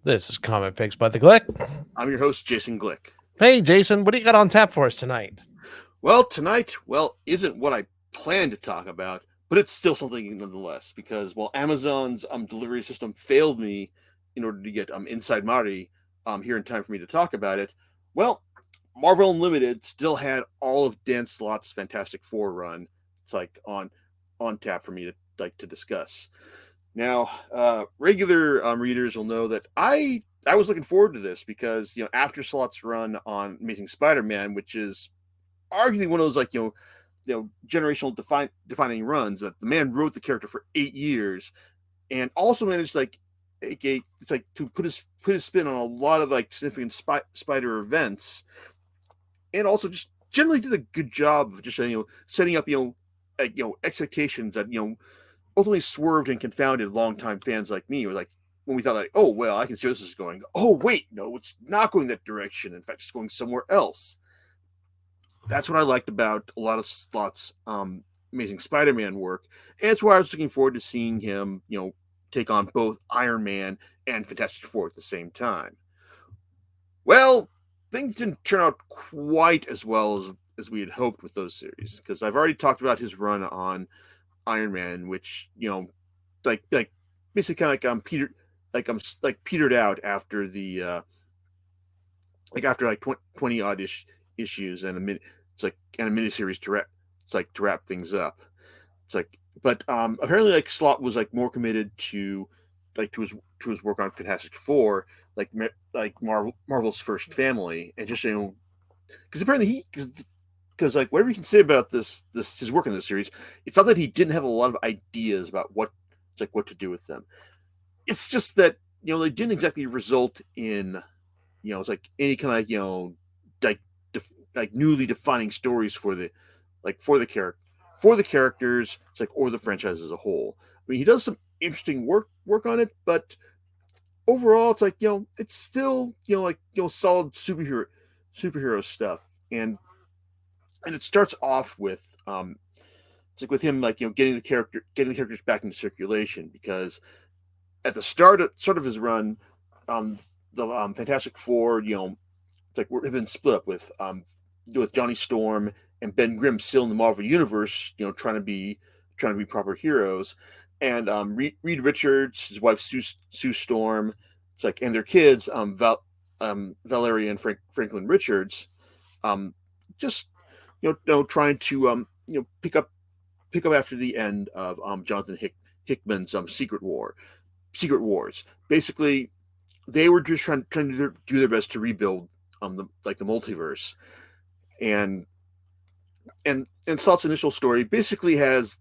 This is Comic Picks by the Glick. I'm your host, Jason Glick. Hey, Jason, what do you got on tap for us tonight? Well, tonight, isn't what I planned to talk about, but it's still something nonetheless, because Amazon's delivery system failed me in order to get Inside Mari here in time for me to talk about it. Well, Marvel Unlimited still had all of Dan Slott's Fantastic Four run. It's like on tap for me to discuss. Now, regular readers will know that I was looking forward to this because after Slott's run on Amazing Spider-Man, which is arguably one of those generational defining runs, that the man wrote the character for 8 years and also managed to put his spin on a lot of significant spider events, and also just generally did a good job of just setting up expectations that ultimately swerved and confounded longtime fans like me. Or when we thought oh well, I can see where this is going. Oh wait, no, it's not going that direction. In fact, it's going somewhere else. That's what I liked about a lot of Slott's Amazing Spider-Man work, and it's why I was looking forward to seeing him, take on both Iron Man and Fantastic Four at the same time. Well, things didn't turn out quite as well as we had hoped with those series, because I've already talked about his run on Iron Man, which basically kind of petered out after the after 20 odd issues and a miniseries to wrap things up. But apparently Slott was more committed to his work on Fantastic Four, Marvel's first family, and just because apparently because whatever you can say about this his work in this series, it's not that he didn't have a lot of ideas about what to do with them. It's just that they didn't exactly result in it's any kind of newly defining stories for the characters, or the franchise as a whole. I mean, he does some interesting work on it, but overall it's it's still solid superhero stuff, and it starts off with with him getting the characters back into circulation, because at the start of his run, the Fantastic Four have been split up with Johnny Storm and Ben Grimm still in the Marvel universe, trying to be proper heroes, and Reed Richards, his wife Sue Storm, and their kids Valeria and Franklin Richards, just trying to pick up after the end of Jonathan Hickman's Secret Wars. Basically, they were just trying to do their best to rebuild the multiverse, and Slott's initial story basically has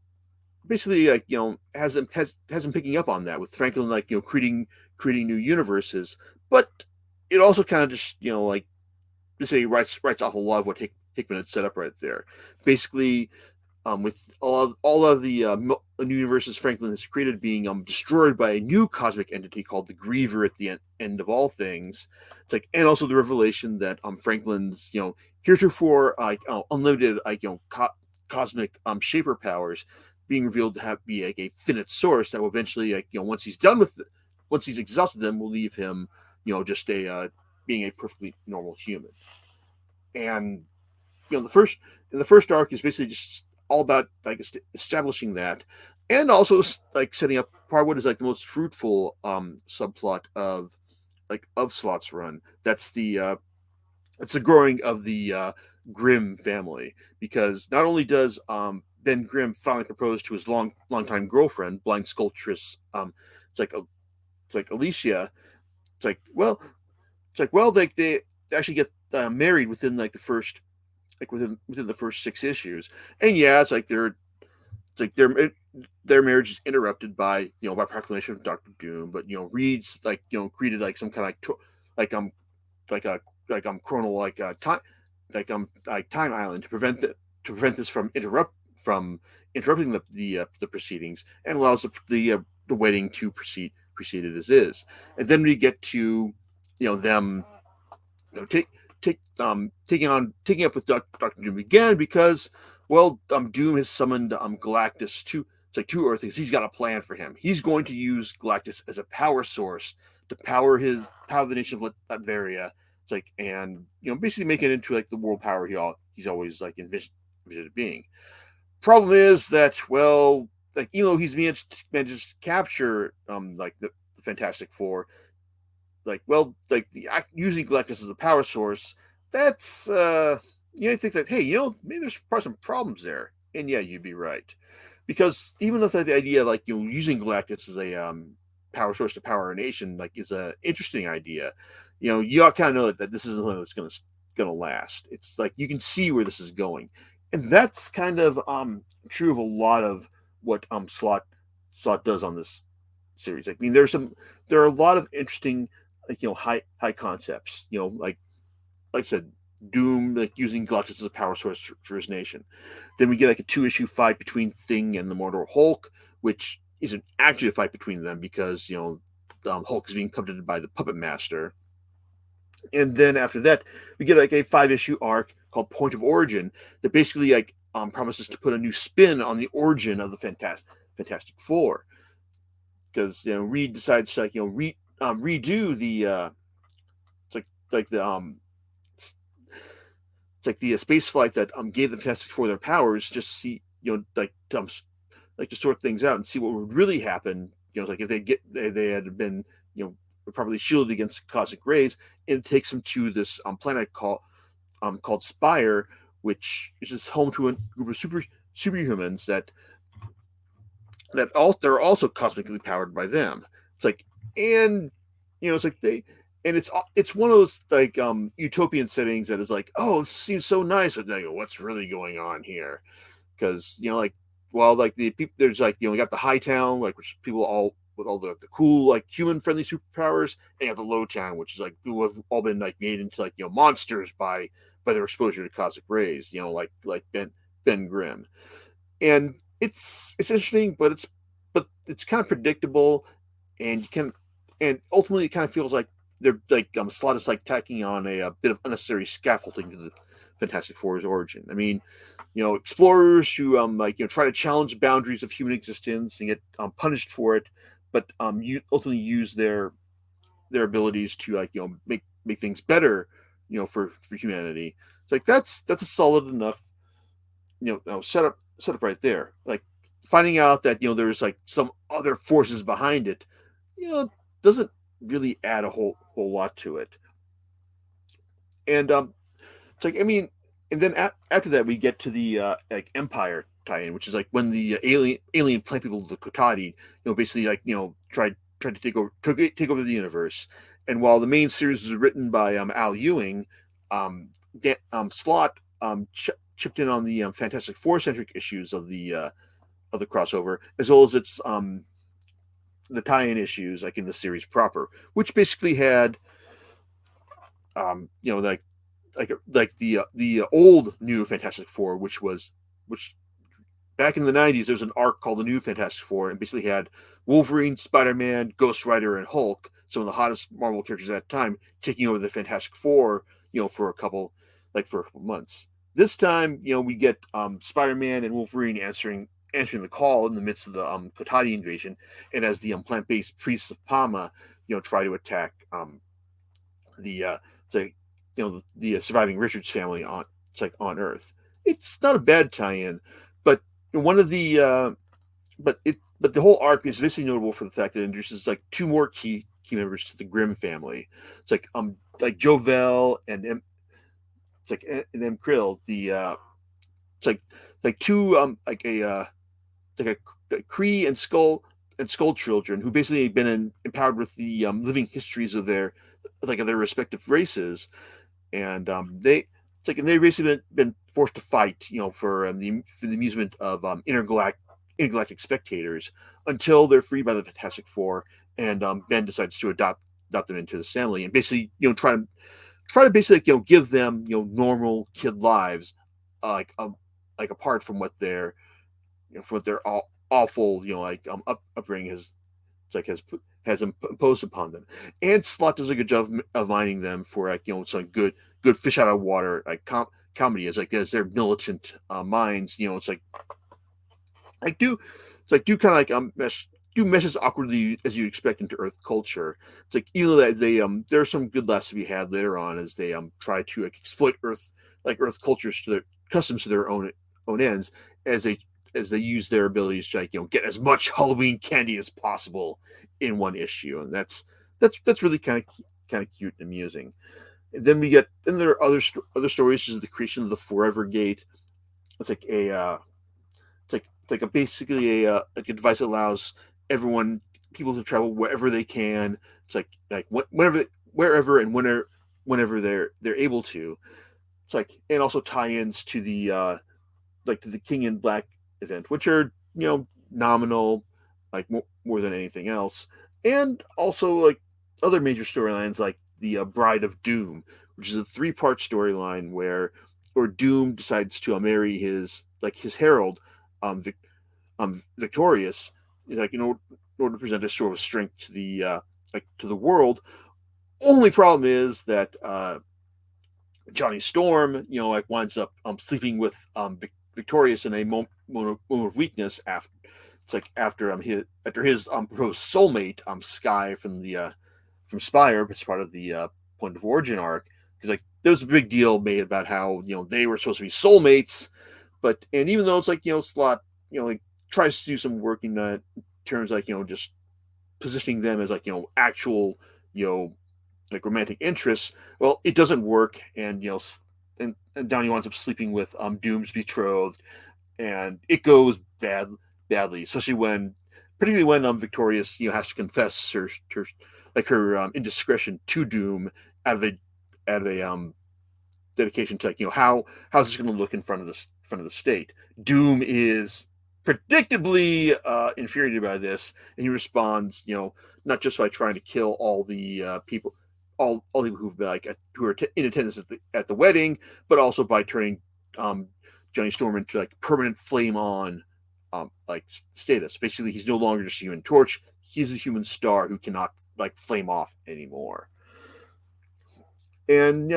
him picking up on that, with Franklin creating new universes, but it also kind of just writes off a lot of what Hickman had set up right there. Basically, with all of the new universes Franklin has created being destroyed by a new cosmic entity called the Griever at the end of all things. And also the revelation that Franklin's heretofore unlimited cosmic shaper powers being revealed to be a finite source that will eventually once he's exhausted them, will leave him just being a perfectly normal human. And the first arc is basically just all about establishing that, and also setting up part of what is the most fruitful subplot of Slott's run. That's the growing of the Grimm family, because not only does Ben Grimm finally propose to his longtime girlfriend, blind sculptress Alicia. They actually get married within the first within the first 6 issues, and yeah, their marriage is interrupted by by proclamation of Doctor Doom. But Reed's created some kind of chronal time island to prevent this from interrupting the proceedings, and allows the wedding to proceed as is. And then we get to them taking up with Doctor Doom again, because Doom has summoned Galactus to Earth, because he's got a plan for him. He's going to use Galactus as a power source to power the nation of Latveria. It's like, and basically make it into like the world power he's always like envisioned it being. Problem is that, well, like even though he's managed to capture like the Fantastic Four, like, well, like using Galactus as a power source, that's you think that, hey, maybe there's probably some problems there, and yeah, you'd be right, because even with the idea of, like, using Galactus as a power source to power a nation, like, is a interesting idea. You all kind of know that this isn't something that's gonna last. It's like you can see where this is going, and that's kind of true of a lot of what Slott does on this series. I mean, there are a lot of interesting, like, high concepts. Like I said, Doom, like using Galactus as a power source for his nation. Then we get like a 2-issue fight between Thing and the Mortal Hulk, which isn't actually a fight between them because Hulk is being puppeted by the Puppet Master. And then after that, we get like a 5-issue arc called Point of Origin that basically like promises to put a new spin on the origin of the Fantastic Four, because Reed decides to, like, redo the it's like the space flight that gave the Fantastic Four their powers, just to see, like to sort things out and see what would really happen. Like if they had been properly shielded against cosmic rays, and it takes them to this planet called Spire, which is just home to a group of superhumans they're also cosmically powered by them. It's like, and it's like it's one of those like utopian settings that is like, oh, this seems so nice, but what's really going on here? Because like, well, like the people, there's like, you got the high town, like, which people all with all the cool, like, human friendly superpowers, and you have the low town, which is like people have all been like made into like monsters by their exposure to cosmic rays, like Ben Grimm. And it's interesting, but it's kind of predictable, and ultimately it kind of feels like they're like Slott is like tacking on a bit of unnecessary scaffolding to the Fantastic Four's origin. I mean, explorers who try to challenge the boundaries of human existence and get punished for it, but you ultimately use their abilities to, like, make things better, for humanity. It's like that's a solid enough set up right there. Like, finding out that there's like some other forces behind it, doesn't really add a whole lot to it. And it's like, I mean, and then after that we get to the like Empire tie-in, which is like when the alien plant people, the Kotati, basically like tried to take over the universe. And while the main series was written by Al Ewing, Slott chipped in on the Fantastic Four centric issues of the crossover, as well as its the tie-in issues, like in the series proper, which basically had like the old New Fantastic Four, which back in the 90s, there was an arc called the New Fantastic Four, and basically had Wolverine, Spider-Man, Ghost Rider, and Hulk, some of the hottest Marvel characters at the time, taking over the Fantastic Four, for a couple months. This time, we get Spider-Man and Wolverine answering the call in the midst of the Kotati invasion, and as the plant-based priests of Pama, try to attack the the surviving Richards family on Earth. It's not a bad tie-in, but one of the but the whole arc is basically notable for the fact that it introduces like two more key members to the Grimm family. It's like Jovel and M Krill. It's like two like a Kree and Skull children who basically have been empowered with the living histories of their respective races, and they basically been forced to fight, for the amusement of intergalactic spectators until they're freed by the Fantastic Four, and Ben decides to adopt them into his family, and basically try to basically give them normal kid lives, like apart from what their awful upbringing has imposed upon them. And Slott does a good job of mining them for some good fish out of water comedy as their militant minds. It's like do kind of like do mesh as awkwardly as you'd expect into Earth culture. It's like even though they there are some good laughs to be had later on as they try to like, exploit Earth cultures to their customs to their own ends as they use their abilities to like get as much Halloween candy as possible in one issue, and that's really kind of cute and amusing. And then there are other stories such as the creation of the Forever Gate. It's like a basically a device that allows everyone people to travel wherever they can. It's like wherever and whenever they're able to. It's like and also tie-ins to the to the King in Black event, which are nominal, like more than anything else, and also like other major storylines like the Bride of Doom, which is a three-part storyline where Doom decides to marry his herald, Vic, Victorious, like in order to present a sort of strength to the to the world. Only problem is that Johnny Storm, like winds up sleeping with Victorious in a moment of weakness after it's like after his proposed soulmate Sky from Spire, it's part of the Point of Origin arc, because like there was a big deal made about how they were supposed to be soulmates, and even though it's like Slott like tries to do some work in terms like just positioning them as like actual like romantic interests, well, it doesn't work, and and Downey winds up sleeping with Doom's betrothed, and it goes badly, particularly when Victorious has to confess her indiscretion to Doom out of a dedication to like how's this going to look in front of the state. Doom is predictably infuriated by this, and he responds not just by trying to kill all the people all the people who are in attendance at the wedding, but also by turning Johnny Storm into like permanent flame on like status. Basically, he's no longer just a human torch; he's a human star who cannot like flame off anymore. And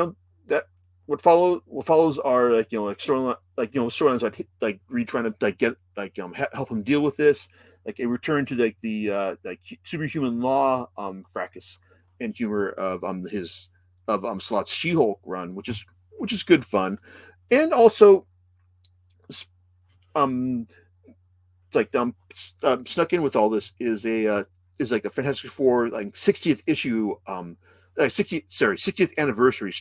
that what follows are like like storyline storylines like Reed trying to like get like help him deal with this, like a return to like the like superhuman law fracas and humor of his of Slott's She-Hulk run, which is good fun, and also um like snuck in with all this is like a Fantastic Four like 60th issue 60th anniversary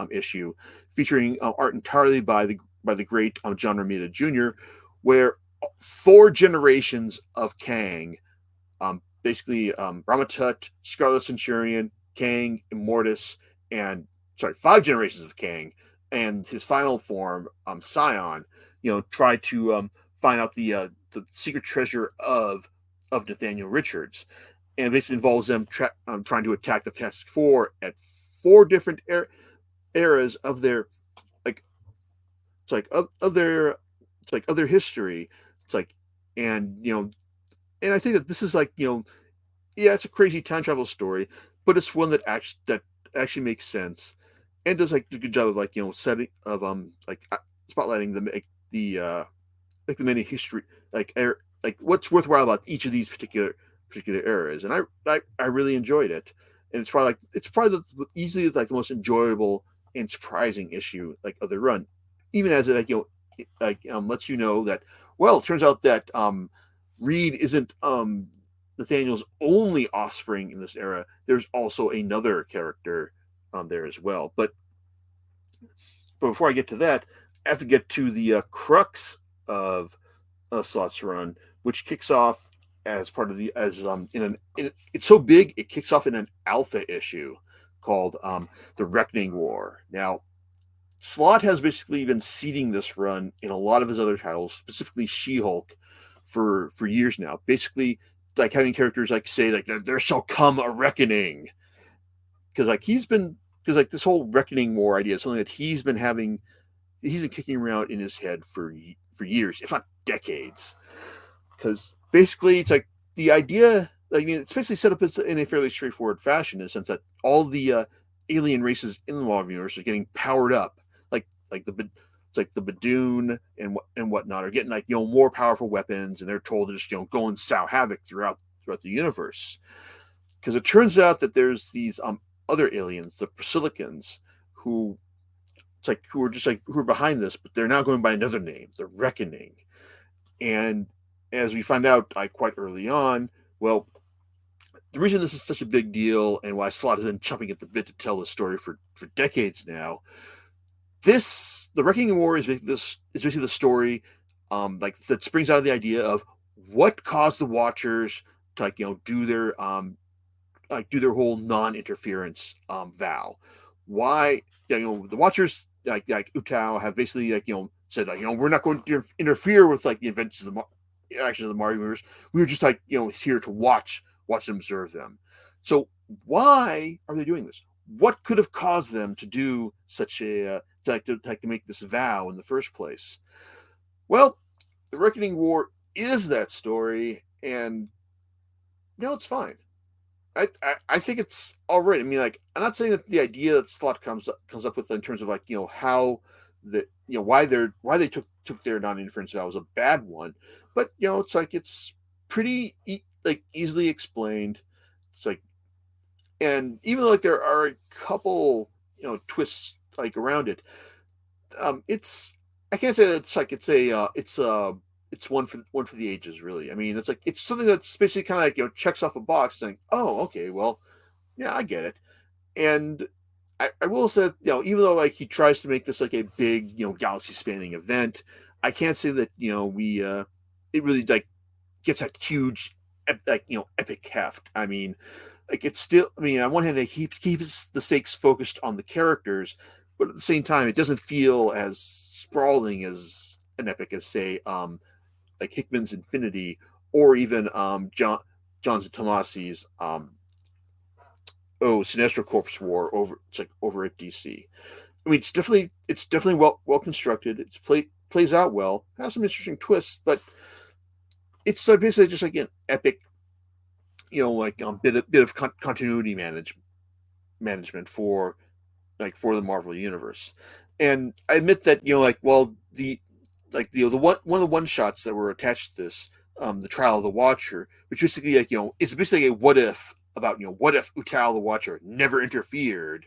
issue featuring art entirely by the great John Romita Jr., where 4 generations of Kang, basically Ramatut, Scarlet Centurion, Kang, Immortus, and 5 generations of Kang, and his final form, Scion, try to find out the secret treasure of Nathaniel Richards, and this involves them trying to attack the Fantastic Four at 4 different eras of their like it's like of their of their history. It's like and and I think that this is like yeah, it's a crazy time travel story, but it's one that actually makes sense and does like a good job of like setting of spotlighting the many history like what's worthwhile about each of these particular eras, and I really enjoyed it, and it's probably easily like the most enjoyable and surprising issue like of the run, even as it lets you know that it turns out that Reed isn't Nathaniel's only offspring in this era. There's also another character there as well, but before I get to that, I have to get to the crux of Slott's run, which kicks off as part of the it's so big it kicks off in an alpha issue called the Reckoning War. Now, Slott has basically been seeding this run in a lot of his other titles, specifically She-Hulk, for years now. Basically, like having characters like say like there shall come a reckoning, because this whole Reckoning War idea is something that he's been kicking around in his head for years, if not decades. Because basically, it's like the idea. I mean, it's basically set up in a fairly straightforward fashion, in the sense that all the alien races in the Marvel universe are getting powered up, like the Badoon and whatnot are getting like more powerful weapons, and they're told to just go and sow havoc throughout throughout the universe. Because it turns out that there's these other aliens, the Prosilicans, who it's like who are just like who are behind this, but they're now going by another name, the Reckoning. And as we find out like quite early on, well, the reason this is such a big deal and why Slott has been chomping at the bit to tell the story for decades now, the Reckoning War is basically the story like that springs out of the idea of what caused the Watchers to like do their whole non-interference vow. Why the Watchers like Utao have basically said like we're not going to interfere with like the events of the actions of the Mario universe. We were just like here to watch and observe them. So why are they doing this? What could have caused them to do such a to make this vow in the first place? Well, the Reckoning War is that story, and it's fine. I think it's all right. I mean, like, I'm not saying that the idea that Slott comes up with in terms of like how the why they took their non-interference vow was a bad one, but it's like it's pretty easily explained. It's like, and even though like there are a couple twists like around it, it's I can't say that it's like it's one for the ages, really. I mean, it's like it's something that's basically kind of like checks off a box, saying, "Oh, okay, well, yeah, I get it." And I will say, even though like he tries to make this like a big, galaxy spanning event, I can't say that it really like gets that huge, epic heft. I mean, like it's still. I mean, on one hand, he keeps the stakes focused on the characters, but at the same time, it doesn't feel as sprawling as an epic as say like Hickman's Infinity, or even John Tomasi's Sinestro Corpse War over at DC. I mean, it's definitely well constructed. It's plays out well, has some interesting twists, but it's basically just like an epic, bit of continuity management for the Marvel universe. And I admit that the one of the one shots that were attached to this, the Trial of the Watcher, which basically it's basically a what if about what if Utao the Watcher never interfered.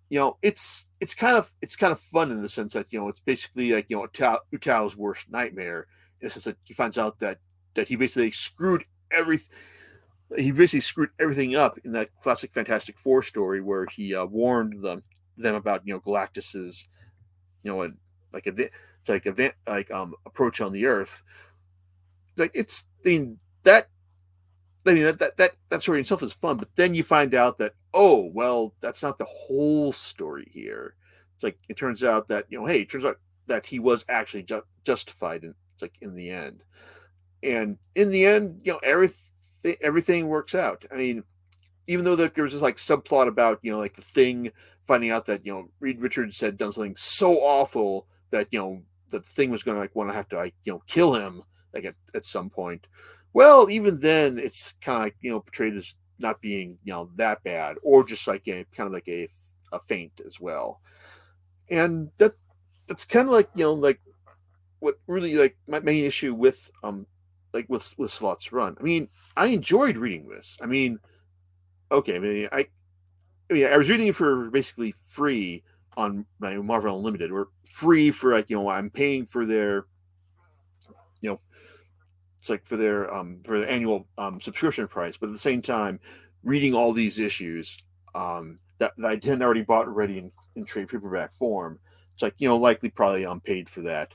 It's kind of fun in the sense that it's basically like Utao's worst nightmare, in the sense that he finds out that he basically screwed everything. He basically screwed everything up in that classic Fantastic Four story where he warned them about Galactus's like a approach on the Earth. Like it's that story itself is fun, but then you find out that that's not the whole story here. It's like it turns out that it turns out that he was actually justified in the end, and in the end everything works out. I mean, even though there was this like subplot about like the Thing finding out that Reed Richards had done something so awful that that the Thing was going to want to have to kill him at some point. Well, even then, it's kind of portrayed as not being that bad, or just like a kind of like a feint as well. And that's kind of like like what really like my main issue with with Slott's run. I mean, I enjoyed reading this. I mean, okay, I was reading it for basically free on my Marvel Unlimited, or free for I'm paying for their it's like for their annual subscription price, but at the same time reading all these issues that I hadn't already bought already in trade paperback form. It's like likely probably paid for that,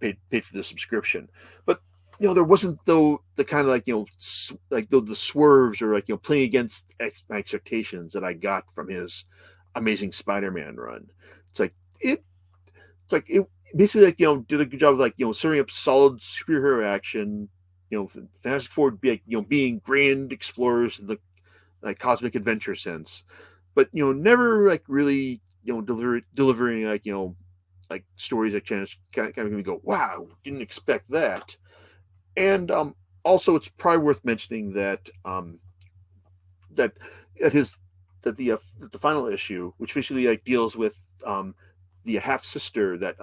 paid for the subscription, but there wasn't though the kind of the swerves, or playing against my expectations that I got from his Amazing Spider-Man run. It's like it basically did a good job of serving up solid superhero action. Fantastic Four would be being grand explorers in the cosmic adventure sense, but never really delivering stories that kind of make me go, wow, didn't expect that. And also, it's probably worth mentioning that that at his that the final issue, which basically deals with the half sister that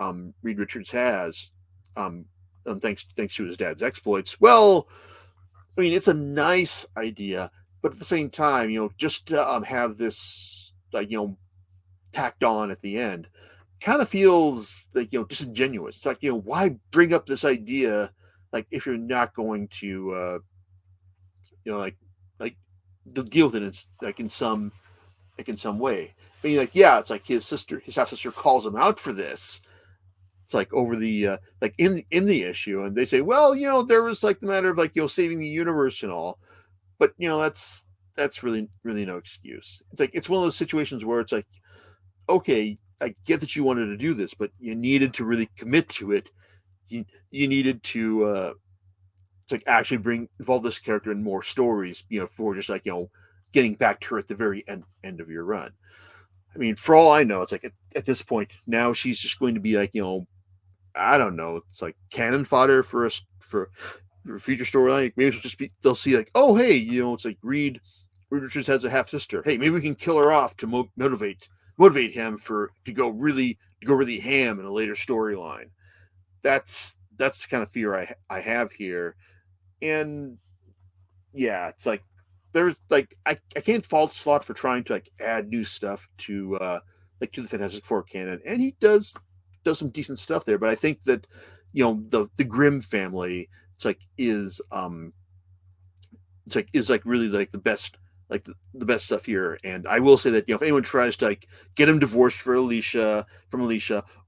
Reed Richards has, thanks to his dad's exploits. Well, I mean, it's a nice idea, but at the same time, just to have this like tacked on at the end, kind of feels like disingenuous. It's like why bring up this idea like if you're not going to you know like to deal with it like in some way. I mean, like it's like his half sister calls him out for this. It's like over the like in the issue, and they say, well, there was like the matter of like saving the universe and all, but that's really no excuse. It's like it's one of those situations where it's like, okay, I get that you wanted to do this, but you needed to really commit to it. You needed to like actually involve this character in more stories, for just like getting back to her at the very end of your run. I mean, for all I know, it's like at this point now she's just going to be like I don't know, it's like cannon fodder for a future storyline. Maybe it'll just be they'll see like, oh hey, it's like Reed Richards has a half sister. Hey, maybe we can kill her off to motivate him to go really ham in a later storyline. That's the kind of fear I have here. And yeah, it's like there's like I can't fault Slott for trying to like add new stuff to the Fantastic Four canon, and he does some decent stuff there. But I think that the Grimm family is like really like the best stuff here. And I will say that if anyone tries to like get him divorced from Alicia,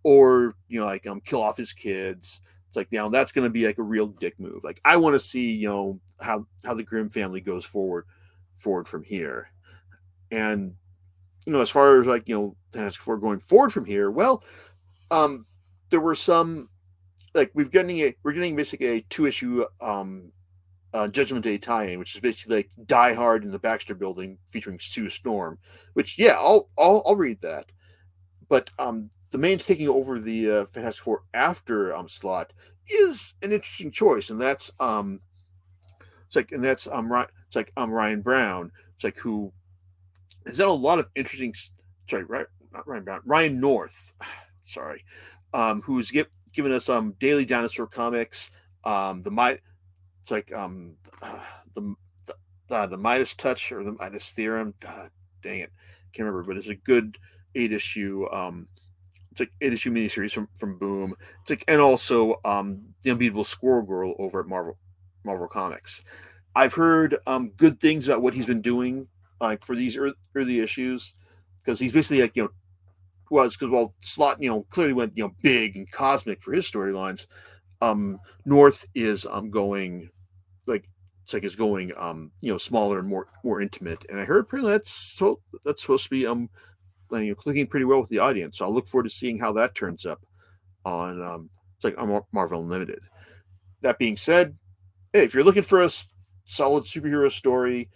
or like kill off his kids, it's like that's going to be like a real dick move. Like I want to see how the Grimm family goes forward from here. And as far as like Fantastic Four going forward from here, well, um, there were some like we're getting basically a 2 issue Judgment Day tie-in, which is basically like Die Hard in the Baxter Building featuring Sue Storm. Which I'll read that. But the man taking over the Fantastic Four after Slott is an interesting choice, and that's Ryan Brown. It's like who has done a lot of interesting. Sorry, right, not Ryan Brown. Ryan North. Sorry, who's given us Daily Dinosaur comics. The my it's like the the Midas Touch or the Midas Theorem. Dang it, can't remember, but it's a good 8 issue. It's like 8 issue miniseries from Boom. It's like and also the Unbeatable Squirrel Girl over at Marvel Comics. I've heard good things about what he's been doing like for these early issues, because he's basically like Slott clearly went big and cosmic for his storylines. North is going like it's like is going smaller and more intimate, and I heard apparently that's supposed to be clicking pretty well with the audience. So I'll look forward to seeing how that turns up on on Marvel Unlimited. That being said, hey, if you're looking for a solid superhero story,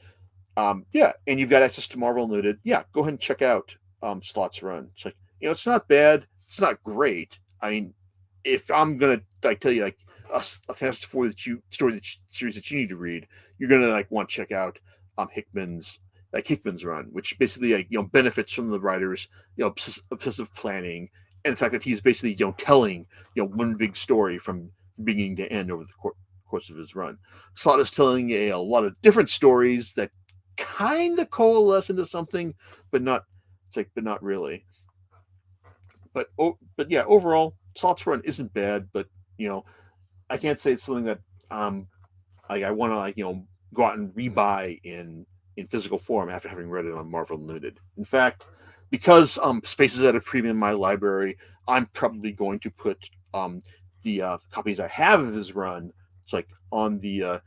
and you've got access to Marvel Unlimited, go ahead and check out Slott's run. It's like it's not bad, it's not great. I mean, if I'm gonna like tell you like a Fantastic Four series that you need to read, you're gonna like want to check out Hickman's run, which basically like benefits from the writers obsessive planning, and the fact that he's basically telling one big story from beginning to end over the course of his run. Slott is telling a lot of different stories that kind of coalesce into something, but not really. But yeah, overall, Slott's run isn't bad, but I can't say it's something that I want to go out and rebuy in physical form after having read it on Marvel Unlimited. In fact, because space is at a premium in my library, I'm probably going to put the copies I have of his run on the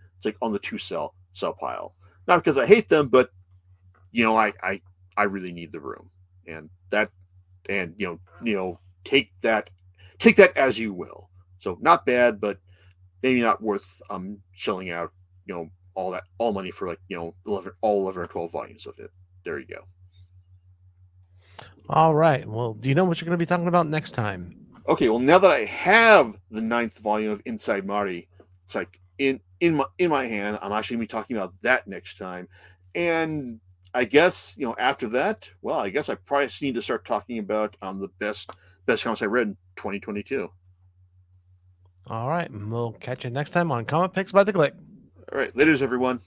2 cell pile. Not because I hate them, but I really need the room, and take that as you will. So not bad, but maybe not worth shelling out all money for 11 or 12 volumes of it. There you go. All right. Well, do you know what you're going to be talking about next time? Okay, well now that I have the 9th volume of Inside Marty, it's like in my hand, I'm actually going to be talking about that next time. And I guess after that, well, I guess I probably need to start talking about the best comics I read in 2022. All right. We'll catch you next time on Comic Picks by the Click. All right, laters, everyone.